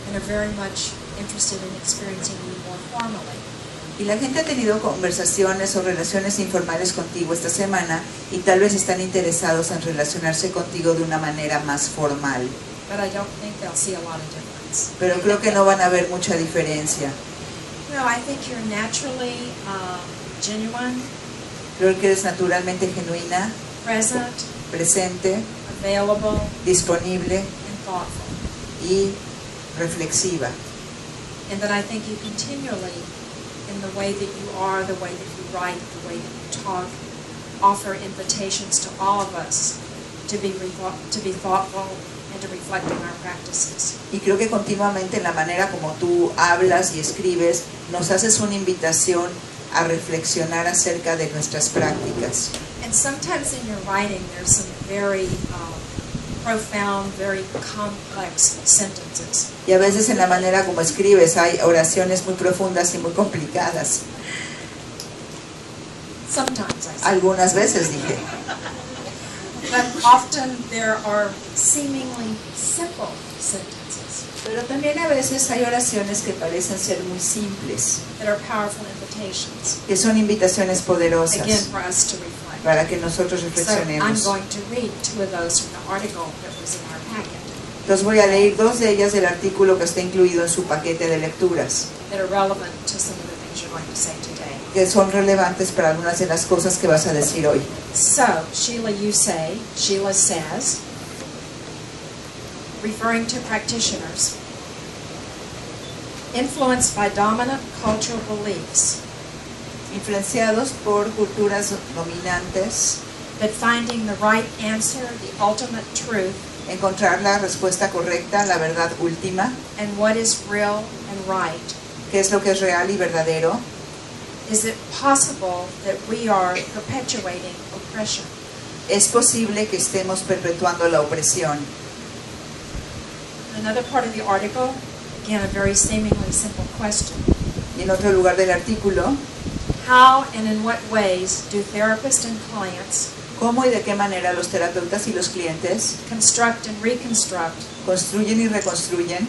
and are very much interested in experiencing you more formally. Y la gente ha tenido conversaciones o relaciones informales contigo esta semana y tal vez están interesados en relacionarse contigo de una manera más formal. But I don't think they'll see a lot of difference. Pero creo que no van a ver mucha diferencia. No, I think you're naturally genuine. Creo que eres naturalmente genuina, Present, presente, available, disponible and thoughtful. y reflexiva. And that I think you continually, in the way that you are, the way that you write, the way that you talk, offer invitations to all of us to be thoughtful and to reflect on our practices. Y creo que continuamente en la manera como tú hablas y escribes, nos haces una invitación a reflexionar acerca de nuestras prácticas. And sometimes in your writing there's some very profound, very complex sentences. Y a veces en la manera como escribes hay oraciones muy profundas y muy complicadas. Sometimes I say. Algunas veces dije. But often there are seemingly simple sentences Pero también a veces hay oraciones que parecen ser muy simples, that are powerful invitations, que son invitaciones poderosas again, for us to reflect. para que nosotros So I'm reflexionemos. going to read two of those from the article that was in our packet Entonces voy a leer dos de ellas del artículo que está incluido en su paquete de lecturas, that are relevant to some of the things you're going to say today. que son relevantes para algunas de las cosas que vas a decir hoy. So, Sheila says, referring to practitioners, influenced by dominant cultural beliefs, Influenciados por culturas dominantes, but finding the right answer, the ultimate truth, encontrar la respuesta correcta, la verdad última, and what is real and right, qué es lo que es real y verdadero. is it possible that we are perpetuating oppression? Es posible que estemos perpetuando la opresión. Another part of the article, again a very seemingly simple question. Y en otro lugar del artículo, How and in what ways do therapists and clients cómo y de qué manera los terapeutas y los clientes construct and reconstruct construyen y reconstruyen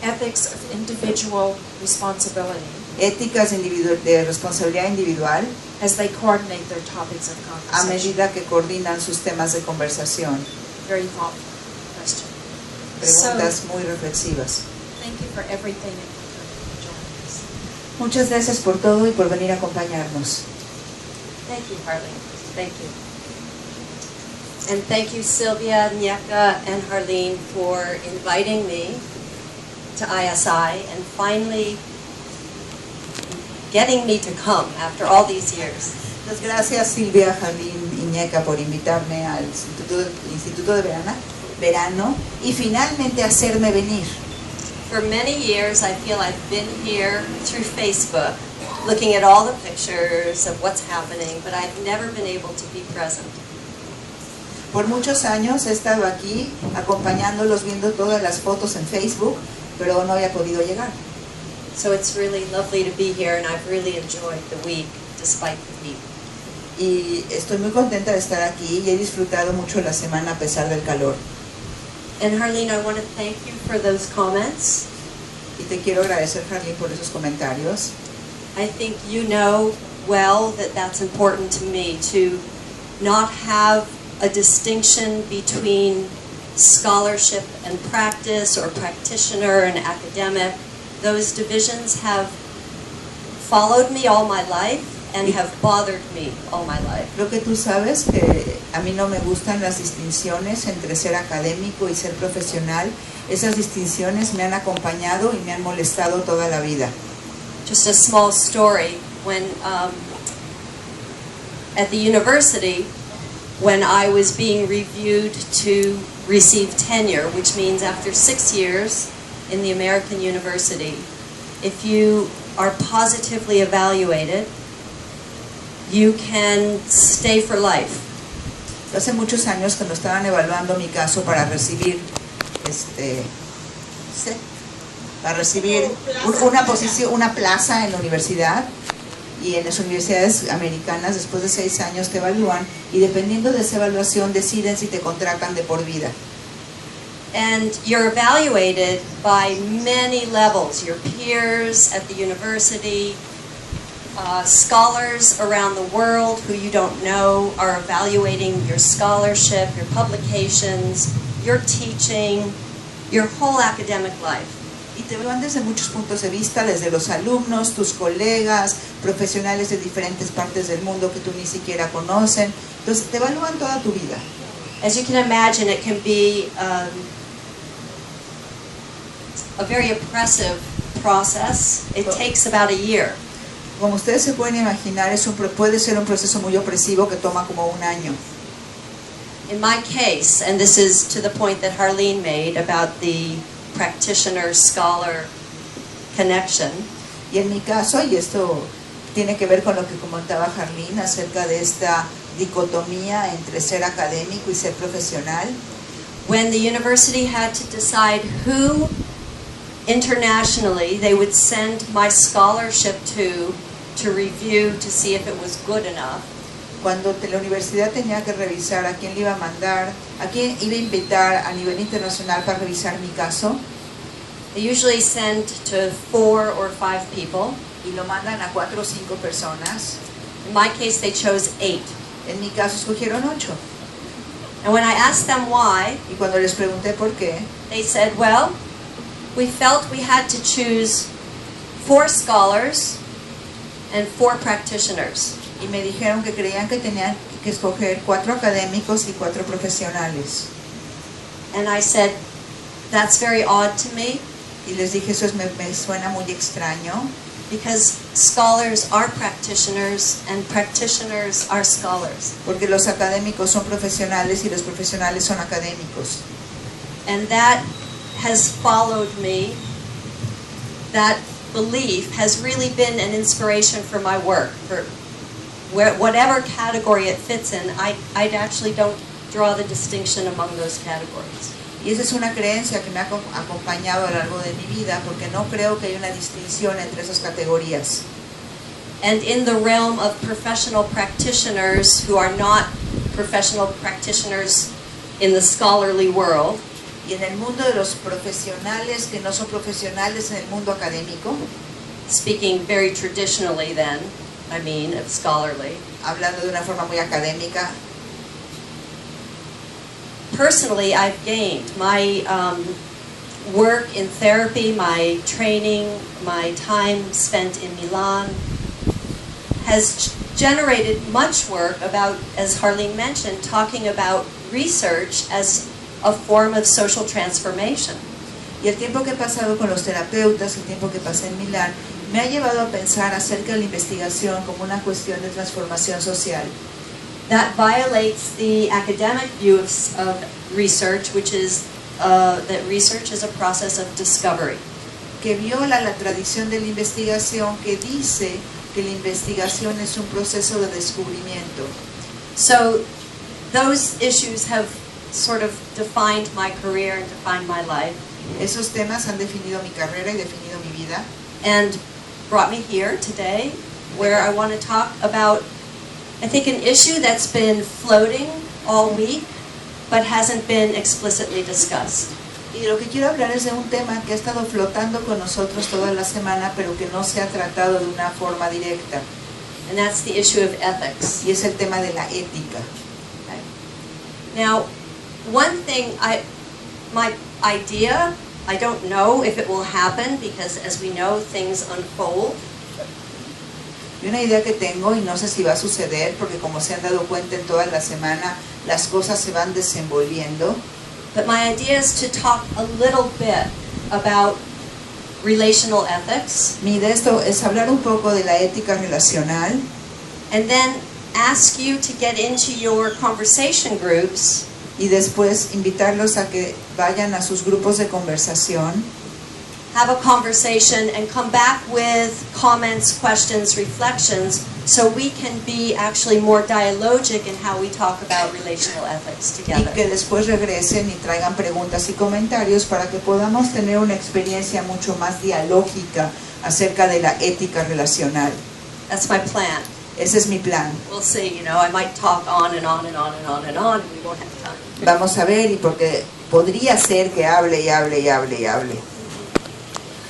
ethics of individual responsibility éticas de responsabilidad individual as they coordinate their topics of a conversation? medida que coordinan sus temas de conversación. Very thoughtful question. Preguntas muy reflexivas. Thank you for everything and for joining us. Muchas gracias por todo y por venir a acompañarnos. Thank you, Harleen. Thank you. And thank you, Sylvia, Nyeka, and Harleen for inviting me to ISI and finally getting me to come after all these years. Muchas gracias Silvia, Jalín y Ñeca por invitarme al Instituto de Verano y finalmente hacerme venir. For many years, I feel I've been here through Facebook, looking at all the pictures of what's happening, but I've never been able to be present. Por muchos años he estado aquí acompañándolos, viendo todas las fotos en Facebook, pero no había podido llegar. So it's really lovely to be here, and I've really enjoyed the week, despite the heat. Y estoy muy contenta de estar aquí y he disfrutado mucho la semana a pesar del calor. And Harleen, I want to thank you for those comments. Y te quiero agradecer, Jalín, por esos comentarios. I think you know well that that's important to me, to not have a distinction between scholarship and practice, or practitioner and academic. Those divisions have followed me all my life and have bothered me all my life. Creo que tú sabes que a mí no me gustan las distinciones entre ser académico y ser profesional. Esas distinciones me han acompañado y me han molestado toda la vida. Just a small story. When at the university, when I was being reviewed to receive tenure, which means after 6 years in the American university, if you are positively evaluated, you can stay for life. Hace muchos años cuando estaban evaluando mi caso para recibir una posición, una plaza en la universidad, y en las universidades americanas después de 6 años te evalúan y dependiendo de esa evaluación deciden si te contratan de por vida. And you're evaluated by many levels, your peers at the university, scholars around the world who you don't know are evaluating your scholarship, your publications, your teaching, your whole academic life. Y te evalúan desde muchos puntos de vista, desde los alumnos, tus colegas, profesionales de diferentes partes del mundo que tú ni siquiera conocen. Entonces te evalúan toda tu vida. As you can imagine, it can be a very oppressive process. It takes about a year. Como ustedes se pueden imaginar, puede ser un proceso muy opresivo que toma como un año. In my case, and this is to the point that Harleen made about the practitioner-scholar connection, Y en mi caso, y esto tiene que ver con lo que comentaba Harleen acerca de esta dicotomía entre ser académico y ser profesional, when the university had to decide who internationally they would send my scholarship to review to see if it was good enough. cuando la universidad tenía que revisar a quién le iba a mandar, a quién iba a invitar a nivel internacional para revisar mi caso, They usually send to 4 or 5 people. y lo mandan a 4 o 5 personas. In my case, they chose 8. En mi caso escogieron 8. And when I asked them why, Y cuando les pregunté por qué, they said, well, we felt we had to choose 4 scholars and 4 practitioners. y me dijeron que creían que tenían que escoger 4 académicos y 4 profesionales. And I said, that's very odd to me, Y les dije, eso me suena muy extraño, because scholars are practitioners and practitioners are scholars. porque los académicos son profesionales y los profesionales son académicos. And that has followed me. That belief has really been an inspiration for my work. For whatever category it fits in, I actually don't draw the distinction among those categories. Y esa es una creencia que me ha acompañado a lo largo de mi vida, porque no creo que haya una distinción entre esas categorías. And in the realm of professional practitioners who are not professional practitioners in the scholarly world, Y en el mundo de los profesionales que no son profesionales en el mundo académico, speaking very traditionally then, I mean, of scholarly, hablando de una forma muy académica, personally I've gained. My work in therapy, my training, my time spent in Milan has generated much work about, as Harleen mentioned, talking about research as a form of social transformation. y el tiempo que he pasado con los terapeutas, el tiempo que pasé en Milán, me ha llevado a pensar acerca de la investigación como una cuestión de transformación social. That violates the academic view of research, which is that research is a process of discovery. Que viola la tradición de la investigación, que dice que la investigación es un proceso de descubrimiento. So those issues have sort of defined my career and defined my life, Esos temas han definido mi carrera y definido mi vida, and brought me here today, where I want to talk about, I think, an issue that's been floating all week, but hasn't been explicitly discussed. y de lo que quiero hablar es de un tema que ha estado flotando con nosotros toda la semana, pero que no se ha tratado de una forma directa, And that's the issue of ethics. y es el tema de la ética. Now, one thing, my idea, I don't know if it will happen, because as we know, things unfold. Y una idea que tengo, y no sé si va a suceder, porque como se han dado cuenta en toda la semana, las cosas se van desenvolviendo, But my idea is to talk a little bit about relational ethics, mi idea es hablar un poco de la ética relacional, and then ask you to get into your conversation groups y después invitarlos a que vayan a sus grupos de conversación, have a conversation, and come back with comments, questions, reflections, so we can be actually more dialogic in how we talk about relational ethics y together. que después regresen y traigan preguntas y comentarios para que podamos tener una experiencia mucho más dialógica acerca de la ética relacional. That's my plan. Ese es mi plan. We'll see, I might talk on and on and on and on and on, and we won't have time. Vamos a ver, y porque podría ser que hable y hable y hable y hable.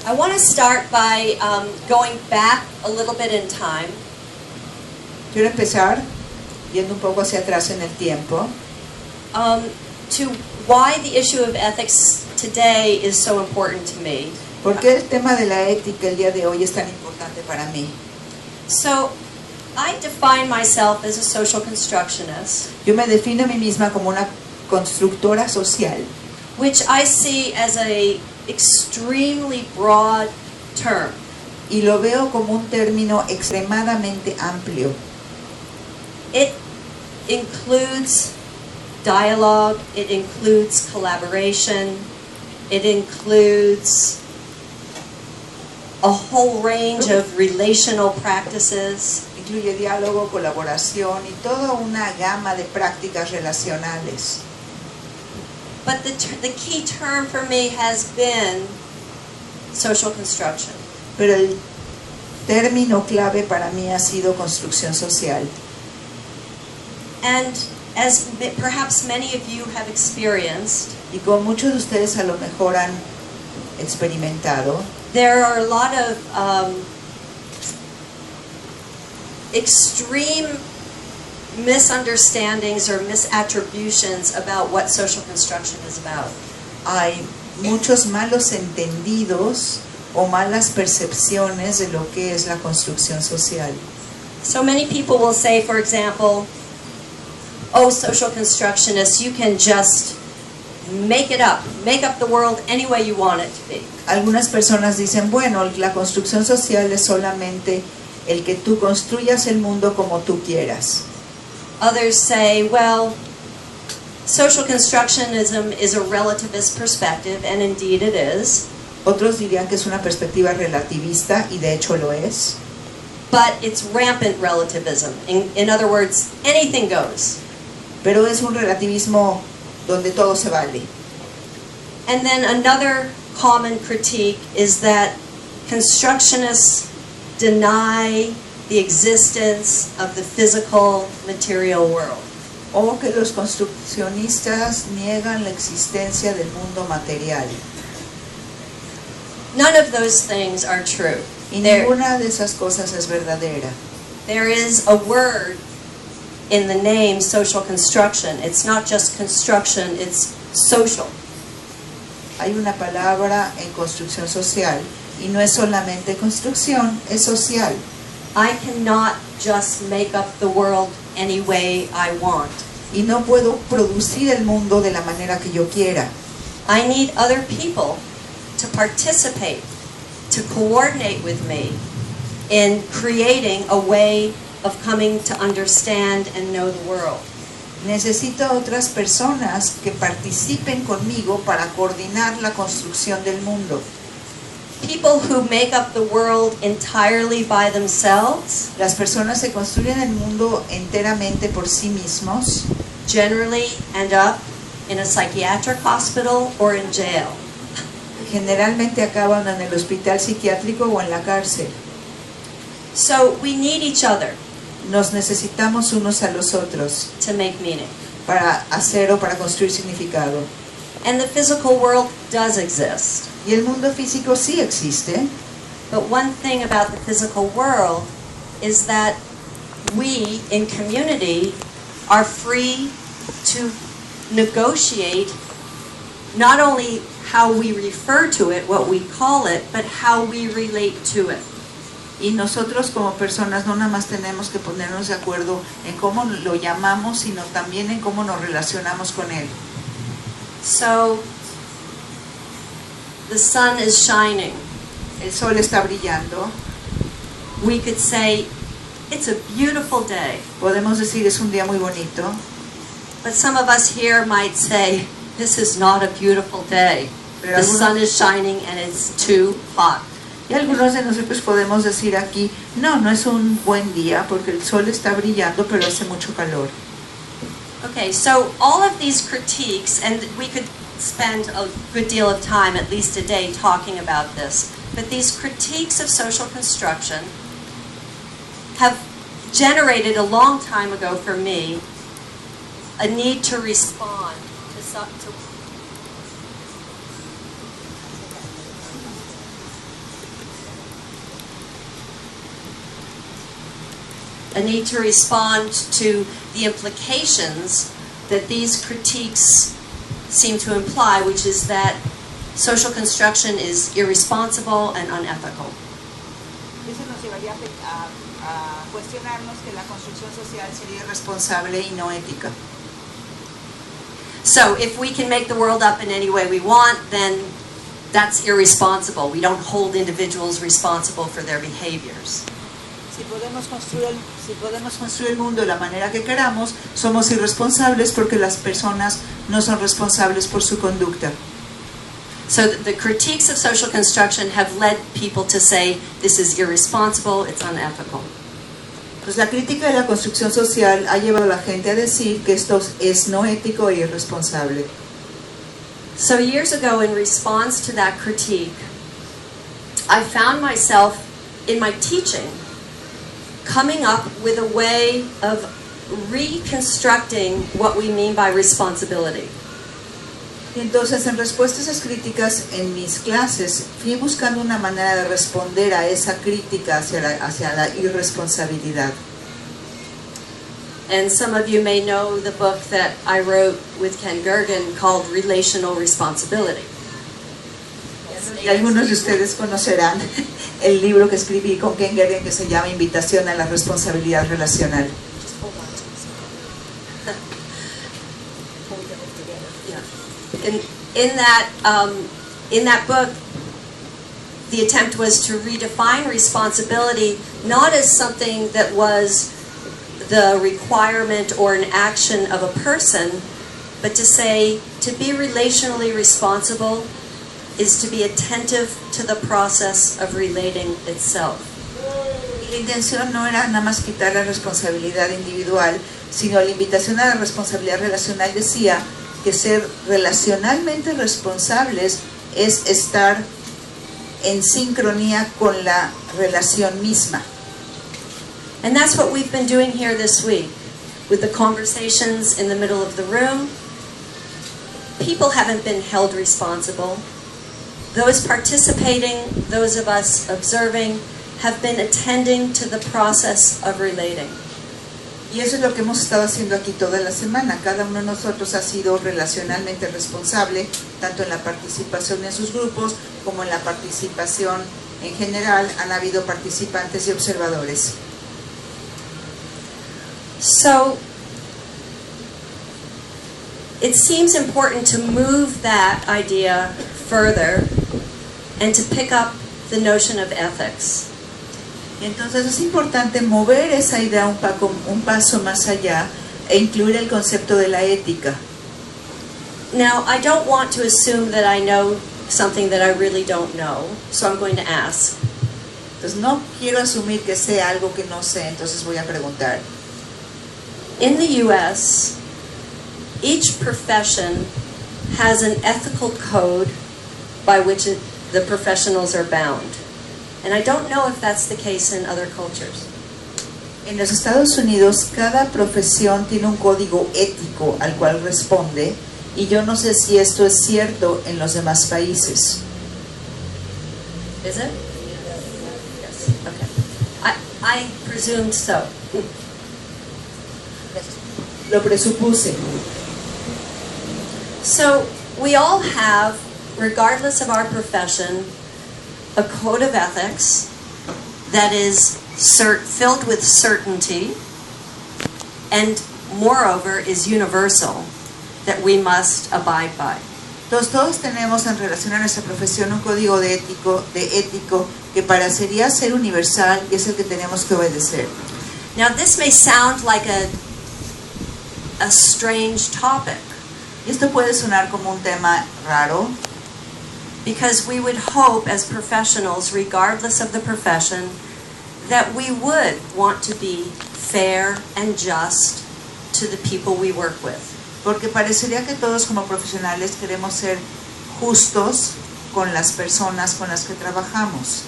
I want to start by going back a little bit in time. Quiero empezar yendo un poco hacia atrás en el tiempo, To why the issue of ethics today is so important to me. ¿por qué el tema de la ética el día de hoy es tan importante para mí? So, I define myself as a social constructionist, Yo me defino a mí misma como una constructora social, which I see as a extremely broad term. y lo veo como un término extremadamente amplio. It includes dialogue, it includes collaboration, it includes a whole range of relational practices. Incluye diálogo, colaboración y toda una gama de prácticas relacionales. But the key term for me has been social construction. Pero el término clave para mí ha sido construcción social. And as perhaps many of you have experienced, Y como muchos de ustedes a lo mejor han experimentado, there are a lot of extreme misunderstandings or misattributions about what social construction is about. hay muchos malos entendidos o malas percepciones de lo que es la construcción social. So many people will say, for example, oh, social constructionists, you can just make up the world any way you want it to be. Algunas personas dicen, bueno, la construcción social es solamente el que tú construyas el mundo como tú quieras. Others say, well, social constructionism is a relativist perspective, and indeed it is, Otros dirían que es una perspectiva relativista, y de hecho lo es. but it's rampant relativism. In other words, anything goes. Pero es un relativismo donde todo se vale. And then another common critique is that constructionists deny the existence of the physical material world. O que los construccionistas niegan la existencia del mundo material. None of those things are true. Y There, ninguna de esas cosas es verdadera. there is a word in the name social construction. It's not just construction, it's social. Hay una palabra en construcción social, y no es solamente construcción, es social. I cannot just make up the world any way I want. Y no puedo producir el mundo de la manera que yo quiera. I need other people to participate, to coordinate with me in creating a way of coming to understand and know the world. Necesito a otras personas que participen conmigo para coordinar la construcción del mundo. People who make up the world entirely by themselves Las personas que construyen el mundo enteramente por sí mismos generally end up in a psychiatric hospital or in jail. generalmente acaban en el hospital psiquiátrico o en la cárcel. So we need each other Nos necesitamos unos a los otros to make meaning. para hacer o para construir significado. And the physical world does exist. Y el mundo físico sí existe, But one thing about the physical world is that we in community are free to negotiate not only how we refer to it, what we call it, but how we relate to it. y nosotros como personas no nada más tenemos que ponernos de acuerdo en cómo lo llamamos, sino también en cómo nos relacionamos con él. So the sun is shining. El sol está brillando, We could say it's a beautiful day, podemos decir es un día muy bonito, but some of us here might say this is not a beautiful day. The sun is shining and it's too hot. y algunos de nosotros podemos decir aquí, no, no es un buen día porque el sol está brillando pero hace mucho calor. Okay, so all of these critiques, and we could spend a good deal of time, at least a day, talking about this, but these critiques of social construction have generated a long time ago for me a need to respond to a need to respond to the implications that these critiques seem to imply, which is that social construction is irresponsible and unethical. Eso nos llevaría a cuestionarnos que la construcción social sería irresponsable y no ética. So if we can make the world up in any way we want, then that's irresponsible. We don't hold individuals responsible for their behaviors. Si podemos construir el mundo de la manera que queramos, somos irresponsables porque las personas no son responsables por su conducta. So the critiques of social construction have led people to say this is irresponsible, it's unethical. Pues la crítica de la construcción social ha llevado a la gente a decir que esto es no ético e irresponsable. So years ago, in response to that critique, I found myself in my teaching coming up with a way of reconstructing what we mean by responsibility. Y entonces, en respuesta a esas críticas en mis clases, fui buscando una manera de responder a esa crítica hacia la irresponsabilidad. And some of you may know the book that I wrote with Ken Gergen called Relational Responsibility. Y algunos de ustedes conocerán el libro que escribí con Ken Gergen que se llama Invitación a la Responsabilidad Relacional. In that book, the attempt was to redefine responsibility not as something that was the requirement or an action of a person, but to say to be relationally responsible is to be attentive to the process of relating itself. La intención no era nada más quitar la responsabilidad individual, sino la invitación a la responsabilidad relacional decía que ser relacionalmente responsables es estar en sincronía con la relación misma. And that's what we've been doing here this week with the conversations in the middle of the room. People haven't been held responsible. Those participating, those of us observing, have been attending to the process of relating. Y eso es lo que hemos estado haciendo aquí toda la semana. Cada uno de nosotros ha sido relacionalmente responsable, tanto en la participación en sus grupos como en la participación en general. Han habido participantes y observadores. So, it seems important to move that idea further and to pick up the notion of ethics. Entonces es importante mover esa idea un paso más allá e incluir el concepto de la ética. Now, I don't want to assume that I know something that I really don't know, so I'm going to ask. Entonces no quiero asumir que sé algo que no sé, entonces voy a preguntar. In the U.S., each profession has an ethical code by which the professionals are bound. And I don't know if that's the case in other cultures. En los Estados Unidos, cada profesión tiene un código ético al cual responde, y yo no sé si esto es cierto en los demás países. Is it? Yes. Okay. I presumed so. Lo presupuse. So we all have, regardless of our profession, a code of ethics that is filled with certainty and, moreover, is universal, that we must abide by. Entonces todos tenemos en relación a nuestra profesión un código de ético que parecería ser universal y es el que tenemos que obedecer. Now this may sound like a strange topic. Y esto puede sonar como un tema raro, because we would hope as professionals, regardless of the profession, that we would want to be fair and just to the people we work with. Porque parecería que todos como profesionales queremos ser justos con las personas con las que trabajamos.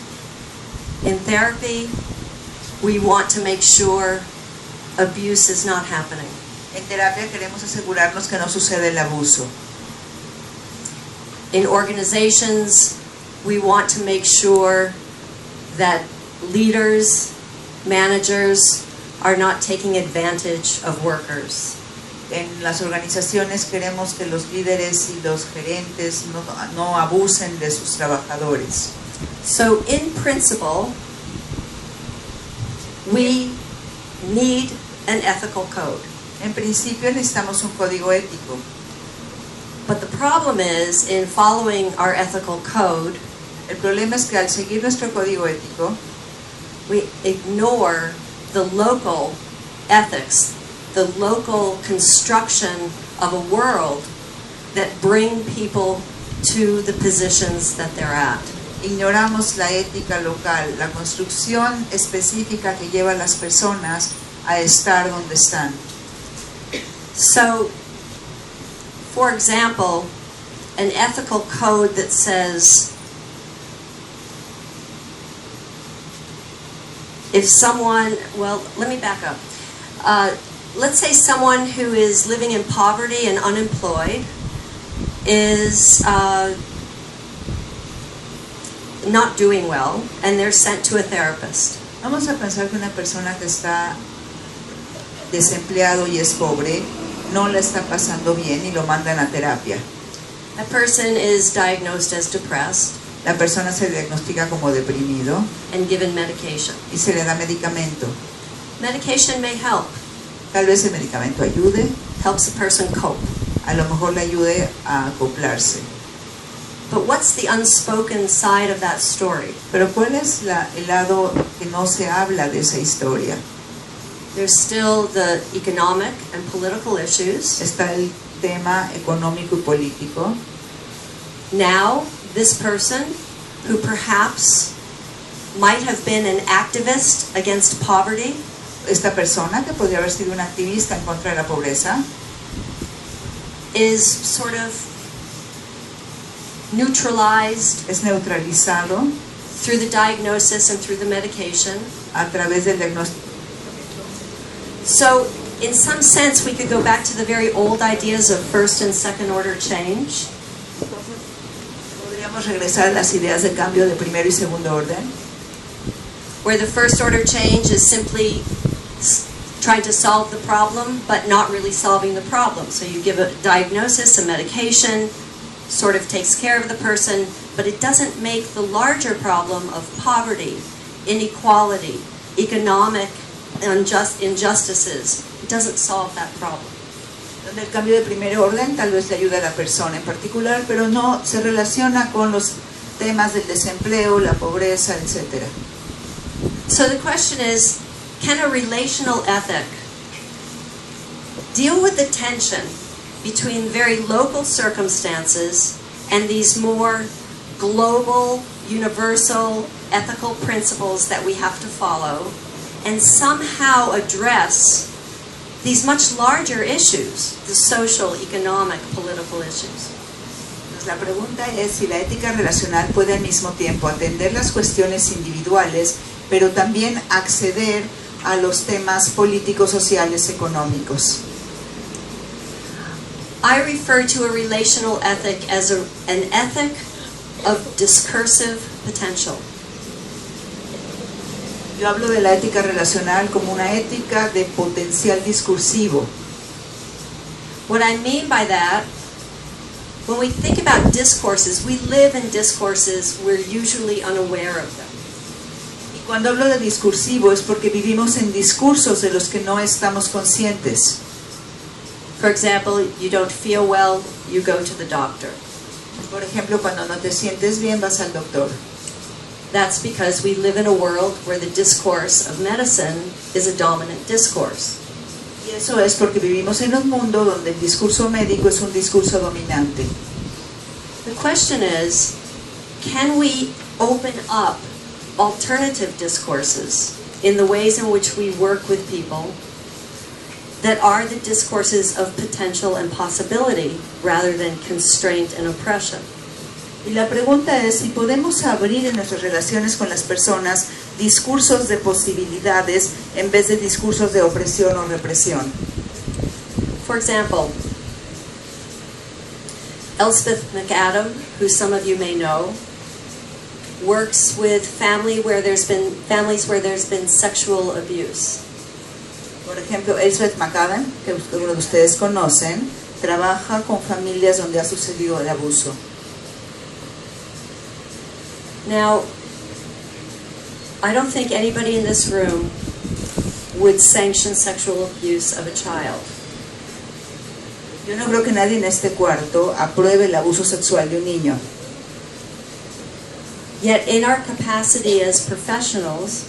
In therapy, we want to make sure abuse is not happening. En terapia queremos asegurarnos que no sucede el abuso. In organizations, we want to make sure that leaders, managers are not taking advantage of workers. En las organizaciones queremos que los líderes y los gerentes no abusen de sus trabajadores. So in principle, we need an ethical code. En principio necesitamos un código ético. But the problem is, in following our ethical code, El problema es que al seguir nuestro código ético, we ignore the local ethics, the local construction of a world that bring people to the positions that they're at. ignoramos la ética local, la construcción específica que lleva a las personas a estar donde están. So, for example, an ethical code that says, if someone, well, let me back up. Let's say someone who is living in poverty and unemployed is not doing well, and they're sent to a therapist. Vamos a pensar que una persona que está desempleado y es pobre, no la está pasando bien y lo mandan a terapia. That person is diagnosed as depressed La persona se diagnostica como deprimido and given medication. y se le da medicamento. Medication may help, Tal vez el medicamento ayude, helps a person cope. a lo mejor le ayude a acoplarse. But what's the unspoken side of that story? Pero ¿cuál es el lado que no se habla de esa historia? There's still the economic and political issues. Está el tema económico y político. Now, this person, who perhaps might have been an activist against poverty, Esta persona, que podría haber sido una activista en contra de la pobreza, is sort of neutralized es neutralizado through the diagnosis and through the medication. a través del diagnóstico. So, in some sense, we could go back to the very old ideas of first and second order change. Podríamos regresar a las ideas de cambio de primero y segundo orden, Where the first order change is simply trying to solve the problem, but not really solving the problem. So you give a diagnosis, a medication, sort of takes care of the person, but it doesn't make the larger problem of poverty, inequality, economic injustices. It doesn't solve that problem. donde el cambio de primer orden tal vez le ayuda a la persona en particular, pero no se relaciona con los temas del desempleo, la pobreza, etc. So the question is, can a relational ethic deal with the tension between very local circumstances and these more global, universal, ethical principles that we have to follow, and somehow address these much larger issues, the social, economic, political issues? Entonces, la pregunta es si la ética relacional puede al mismo tiempo atender las cuestiones individuales, pero también acceder a los temas políticos, sociales, económicos. I refer to a relational ethic as an ethic of discursive potential. Yo hablo de la ética relacional como una ética de potencial discursivo. What I mean by that, when we think about discourses, we live in discourses, we're usually unaware of them. Y cuando hablo de discursivo es porque vivimos en discursos de los que no estamos conscientes. For example, you don't feel well, you go to the doctor. Por ejemplo, cuando no te sientes bien vas al doctor. That's because we live in a world where the discourse of medicine is a dominant discourse. Y eso es porque vivimos en un mundo donde el discurso médico es un discurso dominante. The question is, can we open up alternative discourses in the ways in which we work with people that are the discourses of potential and possibility rather than constraint and oppression? Y la pregunta es si podemos abrir en nuestras relaciones con las personas discursos de posibilidades en vez de discursos de opresión o represión. For example, Elspeth McAdam, who some of you may know, works with families where there's been sexual abuse. Por ejemplo, Elizabeth McNamee, que algunos de ustedes conocen, trabaja con familias donde ha sucedido el abuso. Now, I don't think anybody in this room would sanction sexual abuse of a child. Yo no creo que nadie en este cuarto apruebe el abuso sexual de un niño. Yet in our capacity as professionals,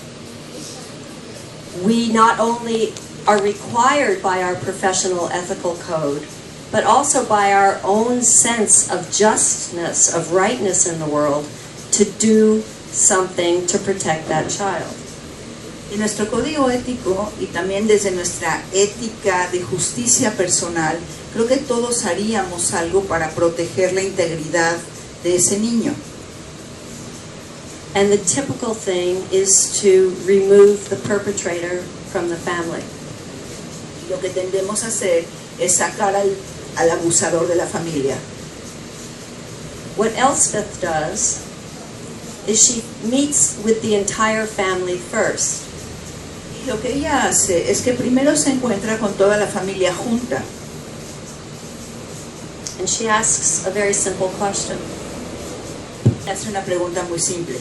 we not only are required by our professional ethical code, but also by our own sense of justness, of rightness in the world, to do something to protect that child. En nuestro código ético y también desde nuestra ética de justicia personal, creo que todos haríamos algo para proteger la integridad de ese niño. And the typical thing is to remove the perpetrator from the family. Lo que tendemos a hacer es sacar al abusador de la familia. What Elspeth does is she meets with the entire family first. Y lo que ella hace es que primero se encuentra con toda la familia junta. And she asks a very simple question. Hace una pregunta muy simple.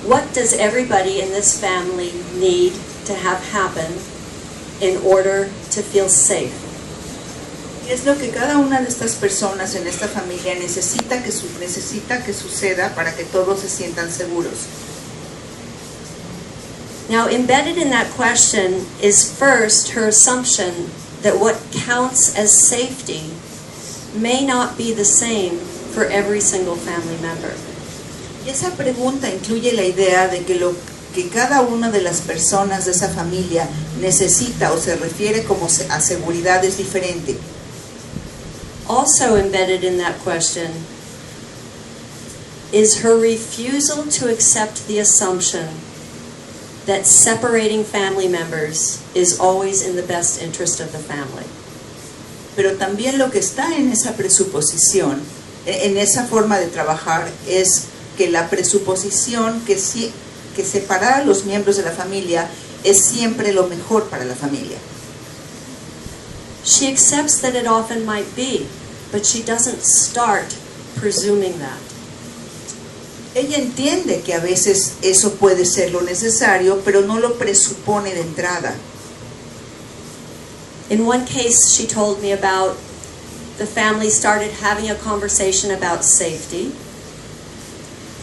What does everybody in this family need to have happen in order to feel safe? ¿Qué es lo que cada una de estas personas en esta familia necesita que suceda para que todos se sientan seguros? Now, embedded in that question is first her assumption that what counts as safety may not be the same for every single family member. Y esa pregunta incluye la idea de que lo que cada una de las personas de esa familia necesita o se refiere como a seguridad es diferente. Also embedded in that question is her refusal to accept the assumption that separating family members is always in the best interest of the family. Pero también lo que está en esa presuposición, en esa forma de trabajar, es que la presuposición que separar a los miembros de la familia es siempre lo mejor para la familia. She accepts that it often might be, but she doesn't start presuming that. Ella entiende que a veces eso puede ser lo necesario, pero no lo presupone de entrada. In one case she told me about, the family started having a conversation about safety.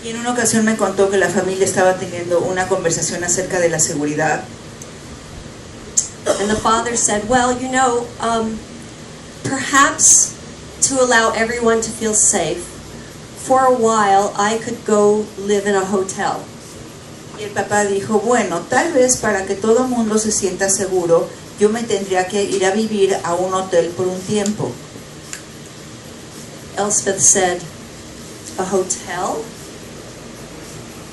Y en una ocasión me contó que la familia estaba teniendo una conversación acerca de la seguridad. And the father said, well, you know, perhaps to allow everyone to feel safe, for a while I could go live in a hotel. Y el papá dijo, bueno, tal vez para que todo el mundo se sienta seguro, yo me tendría que ir a vivir a un hotel por un tiempo. Elspeth said, a hotel?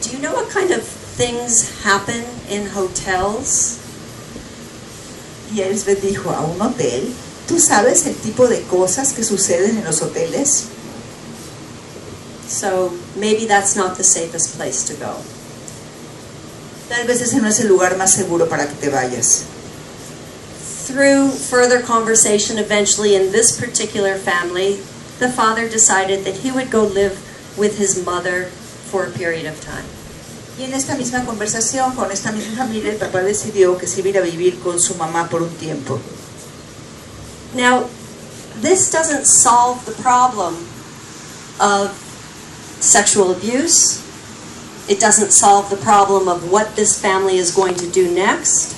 Do you know what kind of things happen in hotels? Y Elizabeth dijo, ¿a un hotel? ¿Tú sabes el tipo de cosas que suceden en los hoteles? So maybe that's not the safest place to go. Tal vez ese no es el lugar más seguro para que te vayas. Through further conversation, eventually in this particular family, the father decided that he would go live with his mother for a period of time. Y en esta misma conversación con esta misma familia, el papá decidió que se iba a ir a vivir con su mamá por un tiempo. Now, this doesn't solve the problem of sexual abuse. It doesn't solve the problem of what this family is going to do next.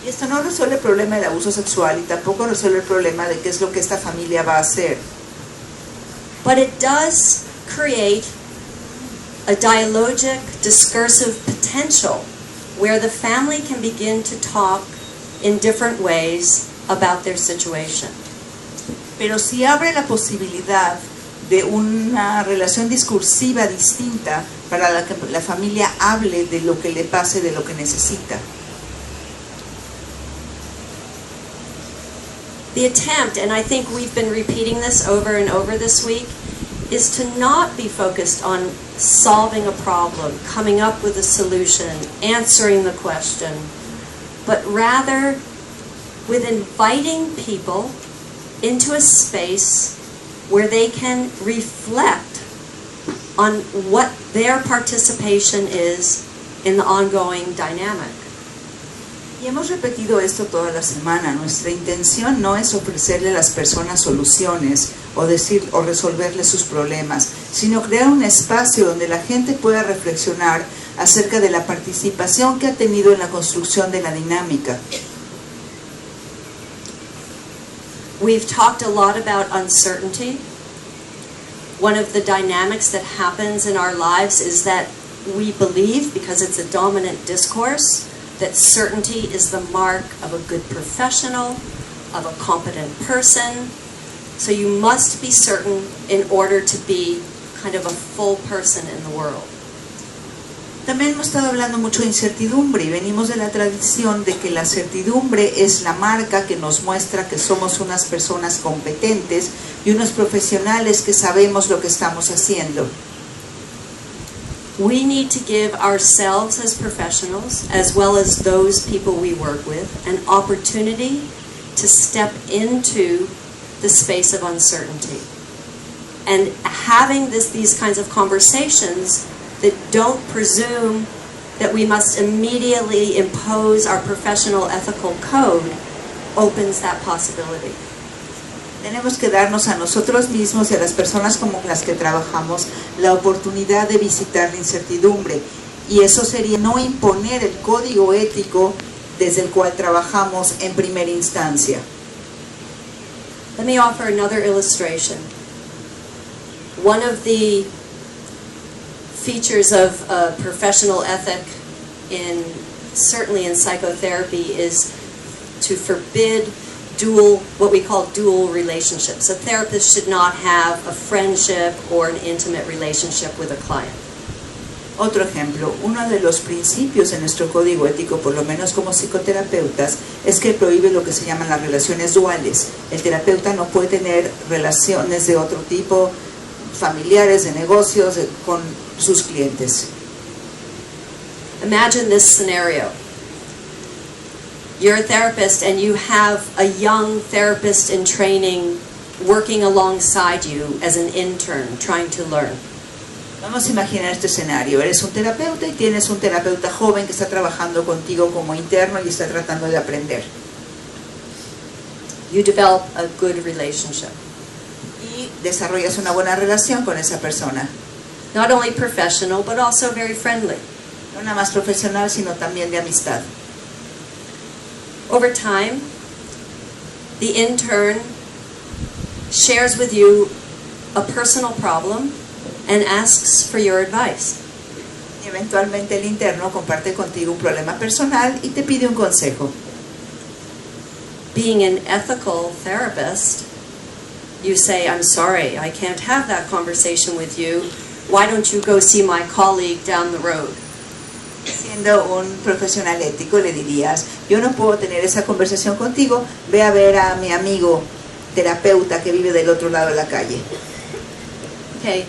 Y esto no resuelve el problema del abuso sexual y tampoco resuelve el problema de qué es lo que esta familia va a hacer. But it does create a dialogic, discursive potential where the family can begin to talk in different ways about their situation. Pero si abre la posibilidad de una relación discursiva distinta para la que la familia hable de lo que le pase, de lo que necesita. The attempt, and I think we've been repeating this over and over this week, is to not be focused on solving a problem, coming up with a solution, answering the question, but rather with inviting people into a space where they can reflect on what their participation is in the ongoing dynamic. Y hemos repetido esto toda la semana. Nuestra intención no es ofrecerle a las personas soluciones o resolverles sus problemas, sino crear un espacio donde la gente pueda reflexionar acerca de la participación que ha tenido en la construcción de la dinámica. We've talked a lot about uncertainty. One of the dynamics that happens in our lives is that we believe, because it's a dominant discourse, that certainty is the mark of a good professional, of a competent person. So you must be certain in order to be kind of a full person in the world. También hemos estado hablando mucho de incertidumbre y venimos de la tradición de que la certidumbre es la marca que nos muestra que somos unas personas competentes y unos profesionales que sabemos lo que estamos haciendo. We need to give ourselves as professionals, as well as those people we work with, an opportunity to step into the space of uncertainty. And having these kinds of conversations that don't presume that we must immediately impose our professional ethical code opens that possibility. Tenemos que darnos a nosotros mismos y a las personas como las que trabajamos la oportunidad de visitar la incertidumbre. Y eso sería no imponer el código ético desde el cual trabajamos en primera instancia. Let me offer another illustration. One of the features of professional ethic certainly in psychotherapy is to forbid what we call dual relationships. A therapist should not have a friendship or an intimate relationship with a client. Otro ejemplo, uno de los principios de nuestro código ético, por lo menos como psicoterapeutas, es que prohíbe lo que se llaman las relaciones duales. El terapeuta no puede tener relaciones de otro tipo, familiares, de negocios, con sus clientes. Imagine this scenario. You're a therapist and you have a young therapist in training working alongside you as an intern trying to learn. Vamos a imaginar este escenario. Eres un terapeuta y tienes un terapeuta joven que está trabajando contigo como interno y está tratando de aprender. You develop a good relationship. Y desarrollas una buena relación con esa persona. Not only professional, but also very friendly. No nada más profesional, sino también de amistad. Over time, the intern shares with you a personal problem and asks for your advice. Y eventualmente el interno comparte contigo un problema personal y te pide un consejo. Being an ethical therapist, you say, I'm sorry, I can't have that conversation with you. Why don't you go see my colleague down the road? Siendo un profesional ético le dirías, yo no puedo tener esa conversación contigo, ve a ver a mi amigo terapeuta que vive del otro lado de la calle. Okay.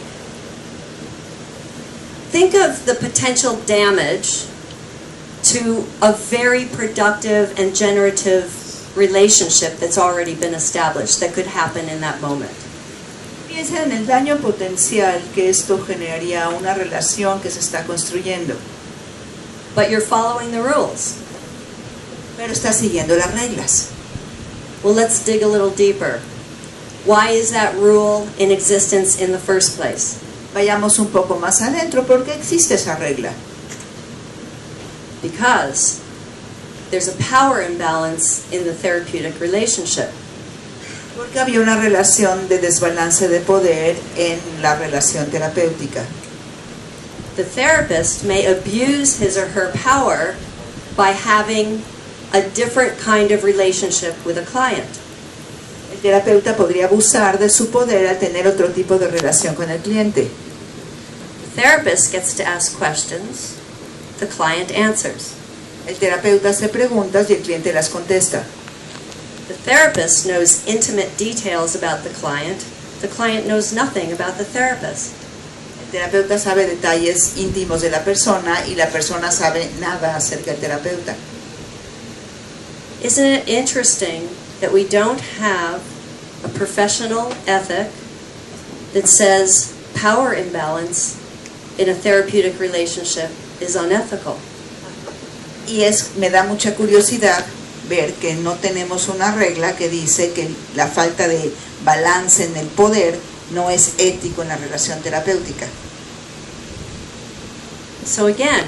Think of the potential damage to a very productive and generative relationship that's already been established that could happen in that moment. Piensa en el daño potencial que esto generaría a una relación que se está construyendo. But you're following the rules. Pero está siguiendo las reglas. Well, let's dig a little deeper. Why is that rule in existence in the first place? Vayamos un poco más adentro. ¿Por qué existe esa regla? Because there's a power imbalance in the therapeutic relationship. Porque había una relación de desbalance de poder en la relación terapéutica. The therapist may abuse his or her power by having a different kind of relationship with a client. El terapeuta podría abusar de su poder al tener otro tipo de relación con el cliente. The therapist gets to ask questions, the client answers. El terapeuta hace preguntas y el cliente las contesta. The therapist knows intimate details about the client knows nothing about the therapist. El terapeuta sabe detalles íntimos de la persona y la persona sabe nada acerca del terapeuta. Isn't it interesting that we don't have a professional ethic that says power imbalance in a therapeutic relationship is unethical? Y me da mucha curiosidad ver que no tenemos una regla que dice que la falta de balance en el poder no es ético en la relación terapéutica. So again,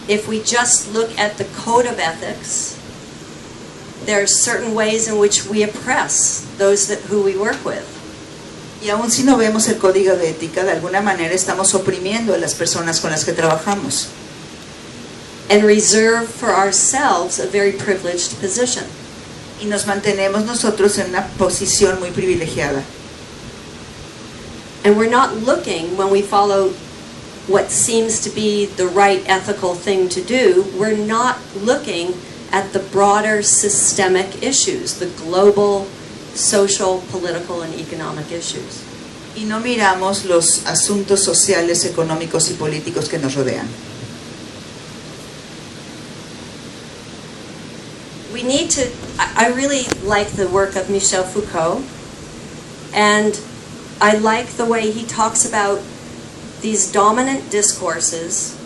if we just look at the code of ethics, there are certain ways in which we oppress those who we work with. Y aun si no vemos el código de ética, de alguna manera estamos oprimiendo a las personas con las que trabajamos. And reserve for ourselves a very privileged position. Y nos mantenemos nosotros en una posición muy privilegiada. And we're not looking, when we follow what seems to be the right ethical thing to do, we're not looking at the broader systemic issues, the global, social, political, and economic issues. Y no miramos los asuntos sociales, económicos y políticos que nos rodean. We need to, I really like the work of Michel Foucault, and I like the way he talks about these dominant discourses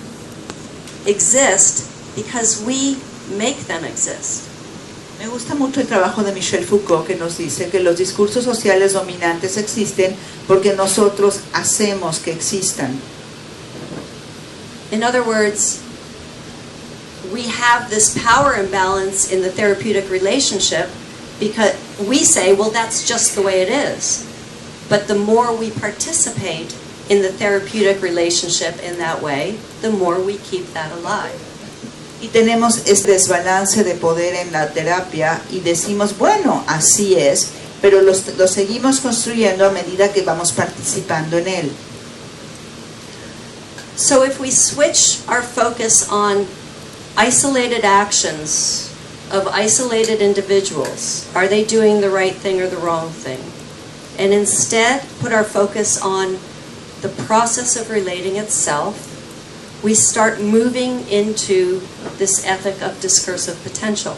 exist because we make them exist. Me gusta mucho el trabajo de Michel Foucault, que nos dice que los discursos sociales dominantes existen porque nosotros hacemos que existan. In other words, we have this power imbalance in the therapeutic relationship because we say, well, that's just the way it is. But the more we participate in the therapeutic relationship in that way, the more we keep that alive. Y tenemos este desbalance de poder en la terapia y decimos, bueno, así es, pero lo seguimos construyendo a medida que vamos participando en él. So if we switch our focus on isolated actions of isolated individuals, are they doing the right thing or the wrong thing? And instead put our focus on the process of relating itself, we start moving into this ethic of discursive potential.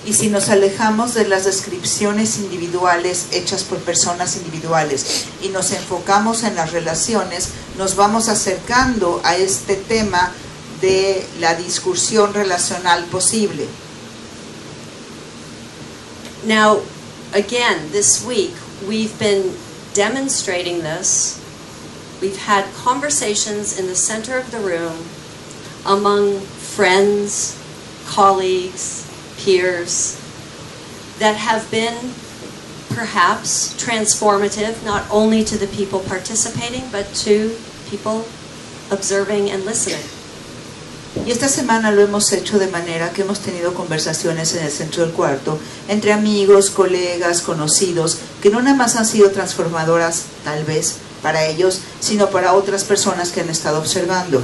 Y si nos alejamos de las descripciones individuales hechas por personas individuales y nos enfocamos en las relaciones, nos vamos acercando a este tema de la discusión relacional posible. Now, again, this week, we've been demonstrating this. We've had conversations in the center of the room among friends, colleagues, peers, that have been perhaps transformative, not only to the people participating, but to people observing and listening. Y esta semana lo hemos hecho de manera que hemos tenido conversaciones en el centro del cuarto entre amigos, colegas, conocidos, que no nada más han sido transformadoras, tal vez, para ellos, sino para otras personas que han estado observando.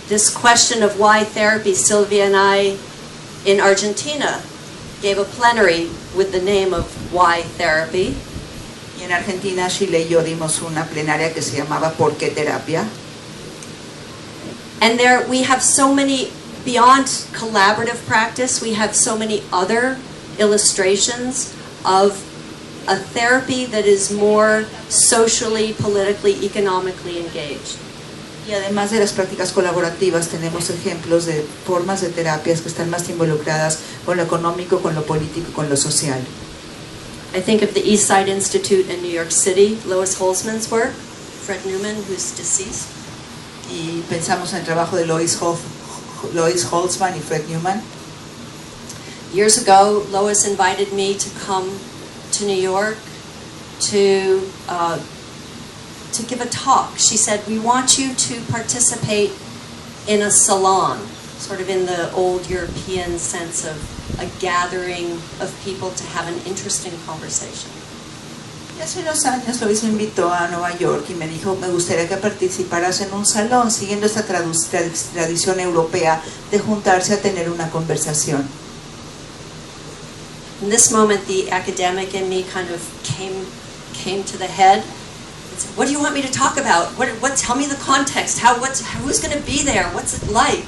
This question of why therapy, Sylvia and I in Argentina gave a plenary with the name of Why Therapy. Y en Argentina, Sheila y yo dimos una plenaria que se llamaba ¿Por qué terapia? And there we have so many, beyond collaborative practice, we have so many other illustrations of a therapy that is more socially, politically, economically engaged. Y además de las prácticas colaborativas, tenemos ejemplos de formas de terapias que están más involucradas con lo económico, con lo político, con lo social. I think of the ISI Institute in New York City, Lois Holzman's work, Fred Newman, who's deceased. Y pensamos en el trabajo de Lois Holzman y Fred Newman. Years ago, Lois invited me to come to New York to give a talk. She said, we want you to participate in a salon, sort of in the old European sense of a gathering of people to have an interesting conversation. Y hace unos años Lois me invitó a Nueva York y me dijo, me gustaría que participaras en un salón, siguiendo esta tradición europea de juntarse a tener una conversación. In this moment, the academic in me kind of came to the head. And said, what do you want me to talk about? Tell me the context. Who's going to be there? What's it like?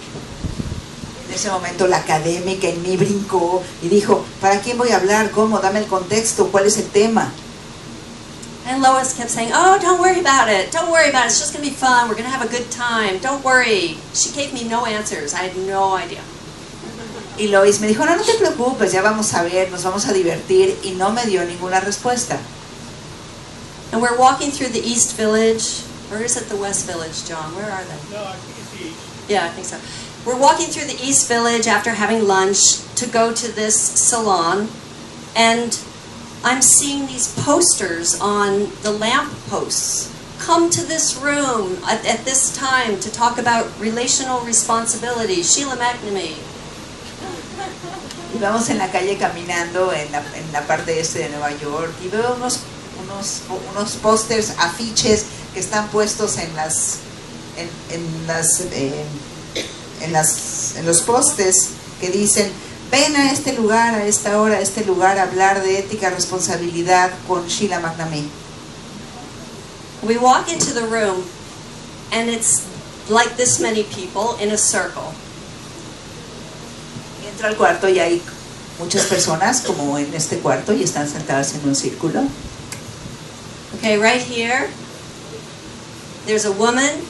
En ese momento la académica en mí brincó y dijo, ¿para quién voy a hablar? ¿Cómo? Dame el contexto, ¿cuál es el tema? And Lois kept saying, oh, don't worry about it. Don't worry about it. It's just going to be fun. We're going to have a good time. Don't worry. She gave me no answers. I had no idea. Y Lois me dijo, no, no te preocupes, ya vamos a ver, nos vamos a divertir, y no me dio ninguna respuesta. And we're walking through the East Village. Or is it the West Village, John? Where are they? No, I think it's the East. Yeah, I think so. We're walking through the East Village after having lunch to go to this salon, and I'm seeing these posters on the lamp posts. Come to this room at this time to talk about relational responsibility. Sheila McNamee. Y vamos en la calle caminando en la parte este de Nueva York y veo unos pósters, afiches que están puestos en los postes que dicen, ven a este lugar, a esta hora, a este lugar a hablar de ética, responsabilidad con Sheila McNamee. We walk into the room and it's like this many people in a circle. Entro al cuarto y hay muchas personas como en este cuarto y están sentadas en un círculo. Okay, right here, there's a woman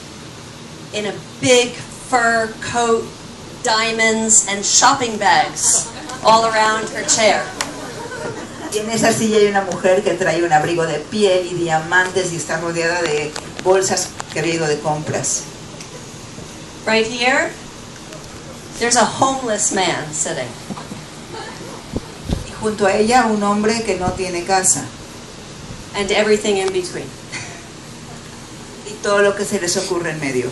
in a big fur coat, diamonds, and shopping bags all around her chair. Y en esa silla hay una mujer que trae un abrigo de piel y diamantes y está rodeada de bolsas que había ido de compras. Right here, there's a homeless man sitting. Y junto a ella un hombre que no tiene casa. And everything in between. Y todo lo que se les ocurre en medio.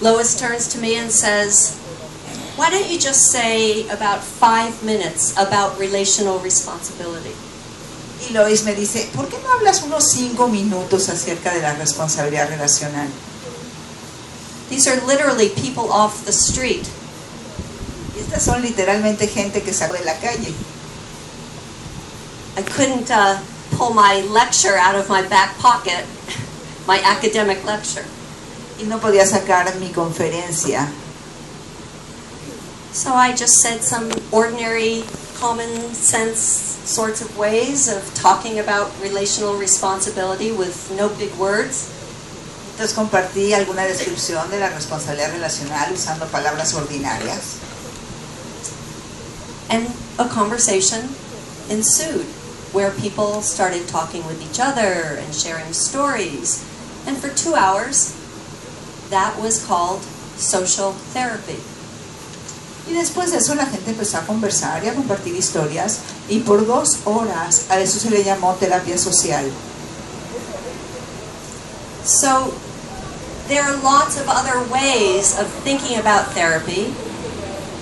Lois turns to me and says, why don't you just say about 5 minutes about relational responsibility? Y Lois me dice, ¿por qué no hablas unos 5 minutos acerca de la responsabilidad relacional? These are literally people off the street. Y estas son literalmente gente que salió de la calle. I couldn't pull my lecture out of my back pocket, my academic lecture. Y no podía sacar mi conferencia. So I just said some ordinary, common sense sorts of ways of talking about relational responsibility with no big words. Entonces compartí alguna descripción de la responsabilidad relacional usando palabras ordinarias. And a conversation ensued where people started talking with each other and sharing stories. And for 2 hours, that was called social therapy. Y después de eso la gente empezó a conversar y a compartir historias, y por 2 horas a eso se le llamó terapia social. So there are lots of other ways of thinking about therapy.